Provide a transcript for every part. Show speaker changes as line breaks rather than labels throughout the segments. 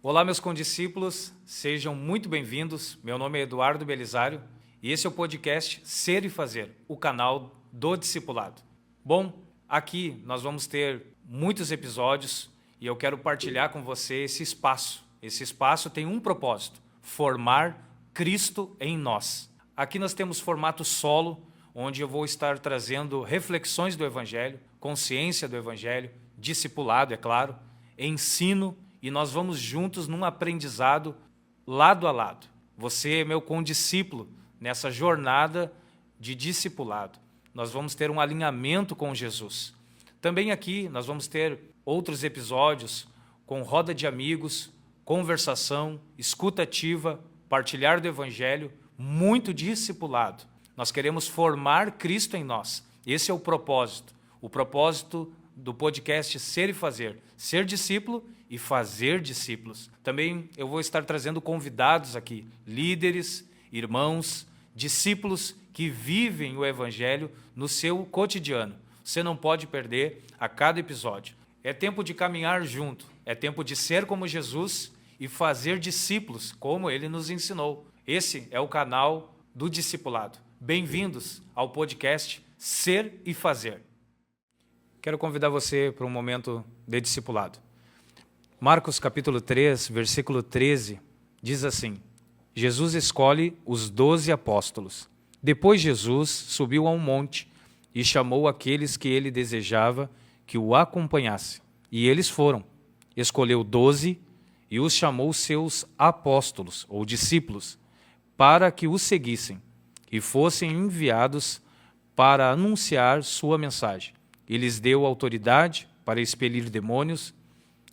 Olá, meus condiscípulos, sejam muito bem-vindos. Meu nome é Eduardo Belisário e esse é o podcast Ser e Fazer, o canal do discipulado. Bom, aqui nós vamos ter muitos episódios e eu quero partilhar com você esse espaço. Esse espaço tem um propósito: formar Cristo em nós. Aqui nós temos formato solo, onde eu vou estar trazendo reflexões do Evangelho, consciência do Evangelho, discipulado, é claro, ensino, e nós vamos juntos num aprendizado lado a lado. Você é meu condiscípulo nessa jornada de discipulado. Nós vamos ter um alinhamento com Jesus. Também aqui nós vamos ter outros episódios com roda de amigos, conversação, escuta ativa, partilhar do Evangelho, muito discipulado. Nós queremos formar Cristo em nós. Esse é o propósito do podcast Ser e Fazer. Ser discípulo e fazer discípulos. Também eu vou estar trazendo convidados aqui, líderes, irmãos, discípulos que vivem o Evangelho no seu cotidiano. Você não pode perder a cada episódio. É tempo de caminhar junto, é tempo de ser como Jesus e fazer discípulos, como Ele nos ensinou. Esse é o canal do discipulado. Bem-vindos ao podcast Ser e Fazer. Quero convidar você para um momento de discipulado. Marcos capítulo 3, versículo 13, diz assim: Jesus escolhe os 12 apóstolos. Depois Jesus subiu a um monte e chamou aqueles que ele desejava que o acompanhasse. E eles foram. Escolheu 12 e os chamou seus apóstolos, ou discípulos, para que o seguissem e fossem enviados para anunciar sua mensagem. E lhes deu autoridade para expelir demônios.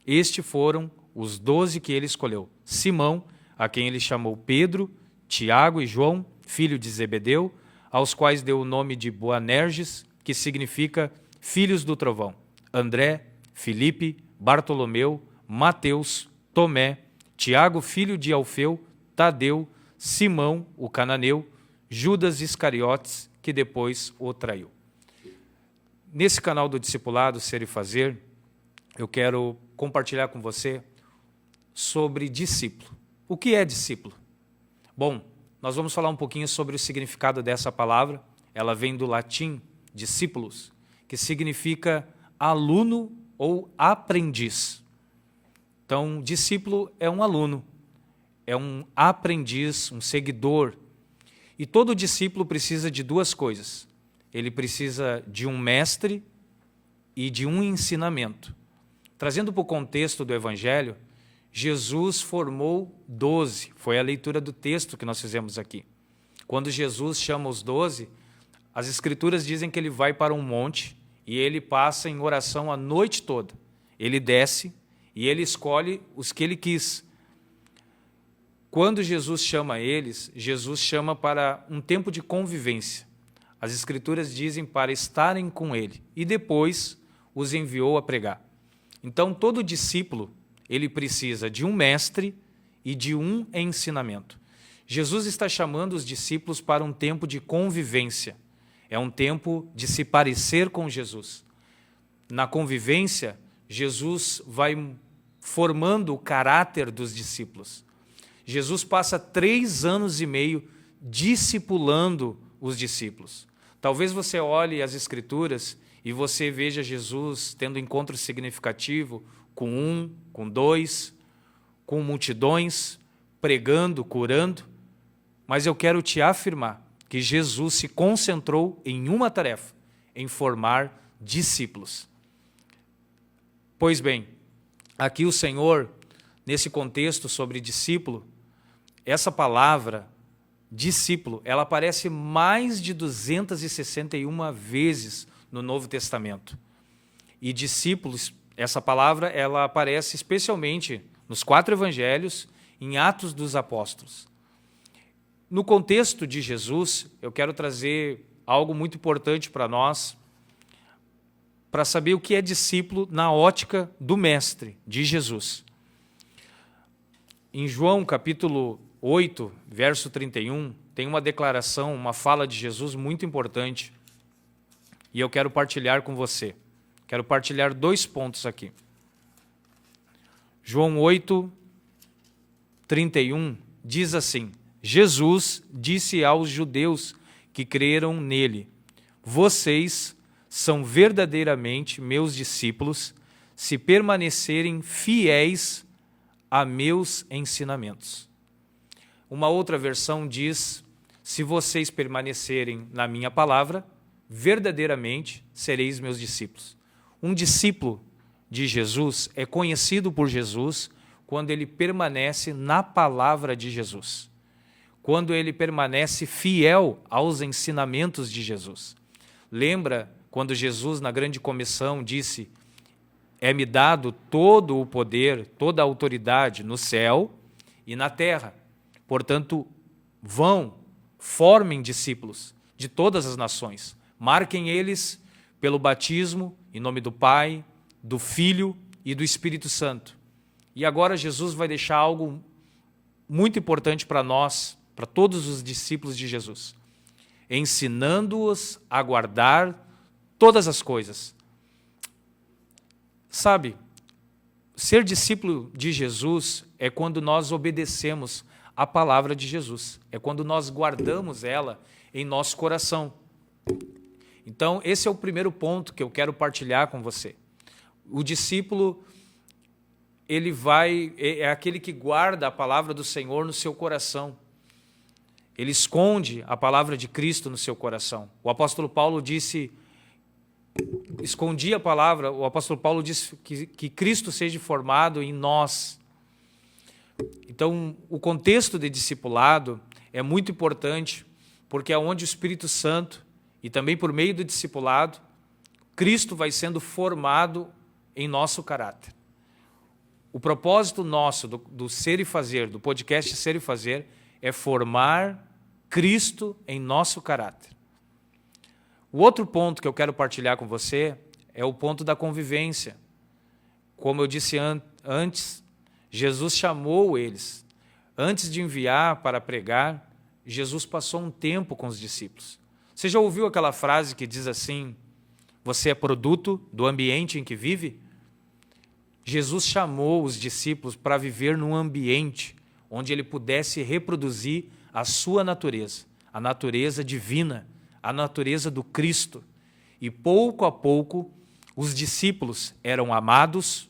Estes foram os 12 que ele escolheu: Simão, a quem ele chamou Pedro, Tiago e João, filho de Zebedeu, aos quais deu o nome de Boanerges, que significa filhos do trovão, André, Filipe, Bartolomeu, Mateus, Tomé, Tiago, filho de Alfeu, Tadeu, Simão, o cananeu, Judas Iscariotes, que depois o traiu. Nesse canal do Discipulado, Ser e Fazer, eu quero compartilhar com você sobre discípulo. O que é discípulo? Bom, nós vamos falar um pouquinho sobre o significado dessa palavra. Ela vem do latim discípulos, que significa aluno ou aprendiz. Então, discípulo é um aluno, é um aprendiz, um seguidor. E todo discípulo precisa de duas coisas. Ele precisa de um mestre e de um ensinamento. Trazendo para o contexto do Evangelho, Jesus formou 12. Foi a leitura do texto que nós fizemos aqui. Quando Jesus chama os 12, as Escrituras dizem que ele vai para um monte e ele passa em oração a noite toda. Ele desce e ele escolhe os que ele quis. Quando Jesus chama eles, Jesus chama para um tempo de convivência. As Escrituras dizem para estarem com ele e depois os enviou a pregar. Então, todo discípulo, ele precisa de um mestre e de um ensinamento. Jesus está chamando os discípulos para um tempo de convivência. É um tempo de se parecer com Jesus. Na convivência, Jesus vai formando o caráter dos discípulos. Jesus passa 3 anos e meio discipulando os discípulos. Talvez você olhe as Escrituras e você veja Jesus tendo encontro significativo com 1, com 2, com multidões, pregando, curando. Mas eu quero te afirmar que Jesus se concentrou em uma tarefa, em formar discípulos. Pois bem, aqui o Senhor, nesse contexto sobre discípulo, essa palavra, discípulo, ela aparece mais de 261 vezes no Novo Testamento. E discípulos, essa palavra, ela aparece especialmente nos 4 evangelhos, em Atos dos Apóstolos. No contexto de Jesus, eu quero trazer algo muito importante para nós, para saber o que é discípulo na ótica do Mestre, de Jesus. Em João capítulo 8, verso 31, tem uma declaração, uma fala de Jesus muito importante, e eu quero partilhar com você. Quero partilhar 2 pontos aqui. João 8, 31 diz assim: Jesus disse aos judeus que creram nele: vocês são verdadeiramente meus discípulos se permanecerem fiéis a meus ensinamentos. Uma outra versão diz: se vocês permanecerem na minha palavra, verdadeiramente sereis meus discípulos. Um discípulo de Jesus é conhecido por Jesus quando ele permanece na palavra de Jesus, quando ele permanece fiel aos ensinamentos de Jesus. Lembra quando Jesus, na grande comissão, disse: é-me dado todo o poder, toda a autoridade no céu e na terra. Portanto, vão, formem discípulos de todas as nações. Marquem eles pelo batismo, em nome do Pai, do Filho e do Espírito Santo. E agora Jesus vai deixar algo muito importante para nós, para todos os discípulos de Jesus: ensinando-os a guardar todas as coisas. Sabe, ser discípulo de Jesus é quando nós obedecemos a palavra de Jesus, é quando nós guardamos ela em nosso coração. Então, esse é o primeiro ponto que eu quero partilhar com você. O discípulo, ele é aquele que guarda a palavra do Senhor no seu coração. Ele esconde a palavra de Cristo no seu coração. O apóstolo Paulo disse: escondi a palavra. O apóstolo Paulo disse que Cristo seja formado em nós. Então, o contexto de discipulado é muito importante, porque é onde o Espírito Santo, e também por meio do discipulado, Cristo vai sendo formado em nosso caráter. O propósito nosso do Ser e Fazer, do podcast Ser e Fazer, é formar Cristo em nosso caráter. O outro ponto que eu quero partilhar com você é o ponto da convivência. Como eu disse antes, Jesus chamou eles. Antes de enviar para pregar, Jesus passou um tempo com os discípulos. Você já ouviu aquela frase que diz assim: você é produto do ambiente em que vive? Jesus chamou os discípulos para viver num ambiente onde ele pudesse reproduzir a sua natureza, a natureza divina, a natureza do Cristo. E pouco a pouco, os discípulos eram amados,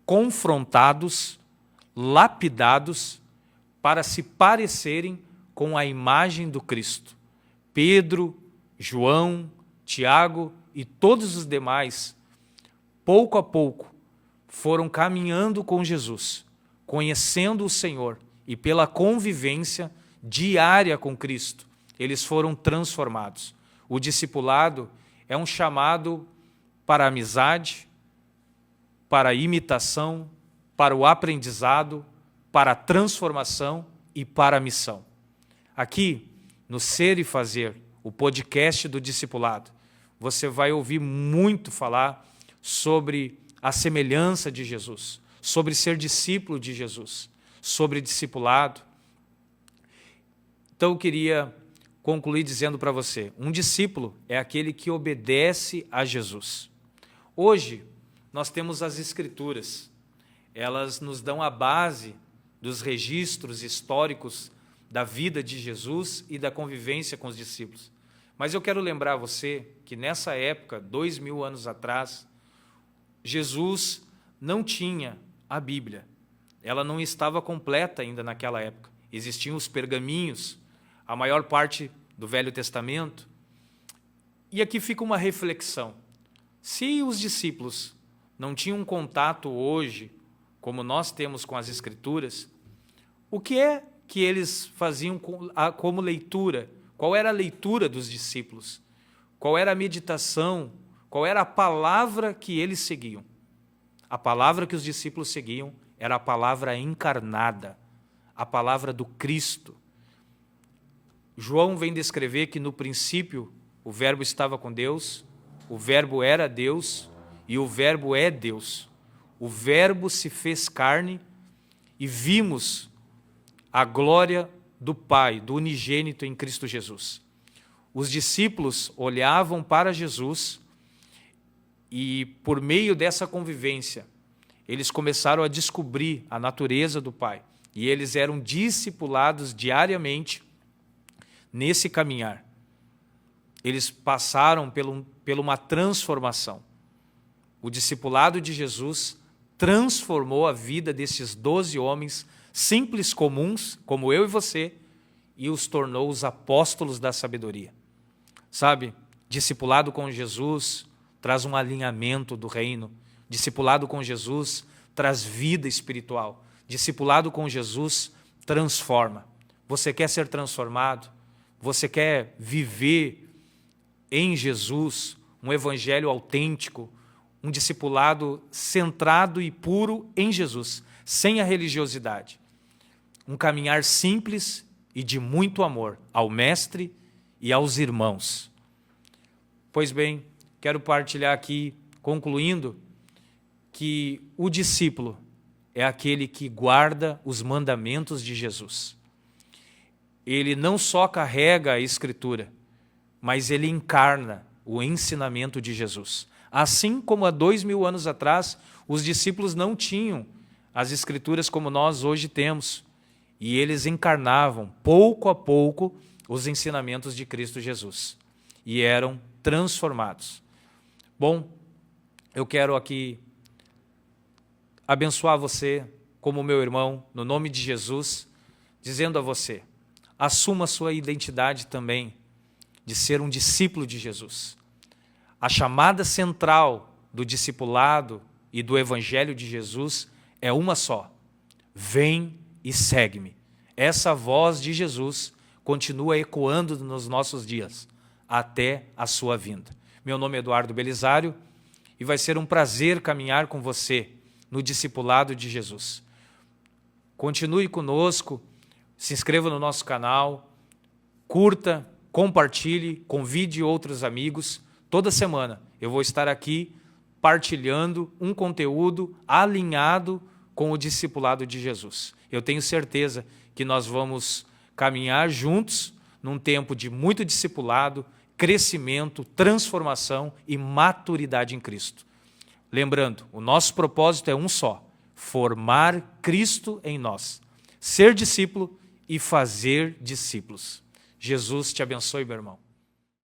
confrontados, lapidados, para se parecerem com a imagem do Cristo. Pedro, João, Tiago e todos os demais, pouco a pouco, foram caminhando com Jesus, conhecendo o Senhor, e pela convivência diária com Cristo, eles foram transformados. O discipulado é um chamado para a amizade, para a imitação, para o aprendizado, para a transformação e para a missão. Aqui, no Ser e Fazer, o podcast do discipulado, você vai ouvir muito falar sobre a semelhança de Jesus, sobre ser discípulo de Jesus, sobre discipulado. Então eu queria concluir dizendo para você: um discípulo é aquele que obedece a Jesus. Hoje, nós temos as Escrituras. Elas nos dão a base dos registros históricos da vida de Jesus e da convivência com os discípulos. Mas eu quero lembrar você que nessa época, 2000 anos atrás, Jesus não tinha a Bíblia. Ela não estava completa ainda naquela época. Existiam os pergaminhos, a maior parte do Velho Testamento. E aqui fica uma reflexão. Se os discípulos não tinham contato hoje, como nós temos com as Escrituras, o que é que eles faziam como leitura? Qual era a leitura dos discípulos? Qual era a meditação? Qual era a palavra que eles seguiam? A palavra que os discípulos seguiam era a palavra encarnada, a palavra do Cristo. João vem descrever que no princípio o Verbo estava com Deus, o Verbo era Deus e o Verbo é Deus. O Verbo se fez carne e vimos a glória do Pai, do unigênito em Cristo Jesus. Os discípulos olhavam para Jesus e, por meio dessa convivência, eles começaram a descobrir a natureza do Pai. e eles eram discipulados diariamente nesse caminhar. Eles passaram por uma transformação. O discipulado de Jesus transformou a vida desses 12 homens simples, comuns, como eu e você, e os tornou os apóstolos da sabedoria. Sabe, discipulado com Jesus traz um alinhamento do reino. Discipulado com Jesus traz vida espiritual. Discipulado com Jesus transforma. Você quer ser transformado? Você quer viver em Jesus um evangelho autêntico, um discipulado centrado e puro em Jesus, sem a religiosidade. Um caminhar simples e de muito amor ao Mestre e aos irmãos. Pois bem, quero partilhar aqui, concluindo, que o discípulo é aquele que guarda os mandamentos de Jesus. Ele não só carrega a Escritura, mas ele encarna o ensinamento de Jesus. Assim como há 2000 anos atrás, os discípulos não tinham as Escrituras como nós hoje temos, e eles encarnavam, pouco a pouco, os ensinamentos de Cristo Jesus, e eram transformados. Bom, eu quero aqui abençoar você como meu irmão, no nome de Jesus, dizendo a você, assuma a sua identidade também de ser um discípulo de Jesus. A chamada central do discipulado e do evangelho de Jesus é uma só: vem e segue-me. Essa voz de Jesus continua ecoando nos nossos dias, até a sua vinda. Meu nome é Eduardo Belisário e vai ser um prazer caminhar com você no discipulado de Jesus. Continue conosco, se inscreva no nosso canal, curta, compartilhe, convide outros amigos. Toda semana eu vou estar aqui partilhando um conteúdo alinhado com o discipulado de Jesus. Eu tenho certeza que nós vamos caminhar juntos num tempo de muito discipulado, crescimento, transformação e maturidade em Cristo. Lembrando, o nosso propósito é um só: formar Cristo em nós, ser discípulo e fazer discípulos. Jesus te abençoe, meu irmão.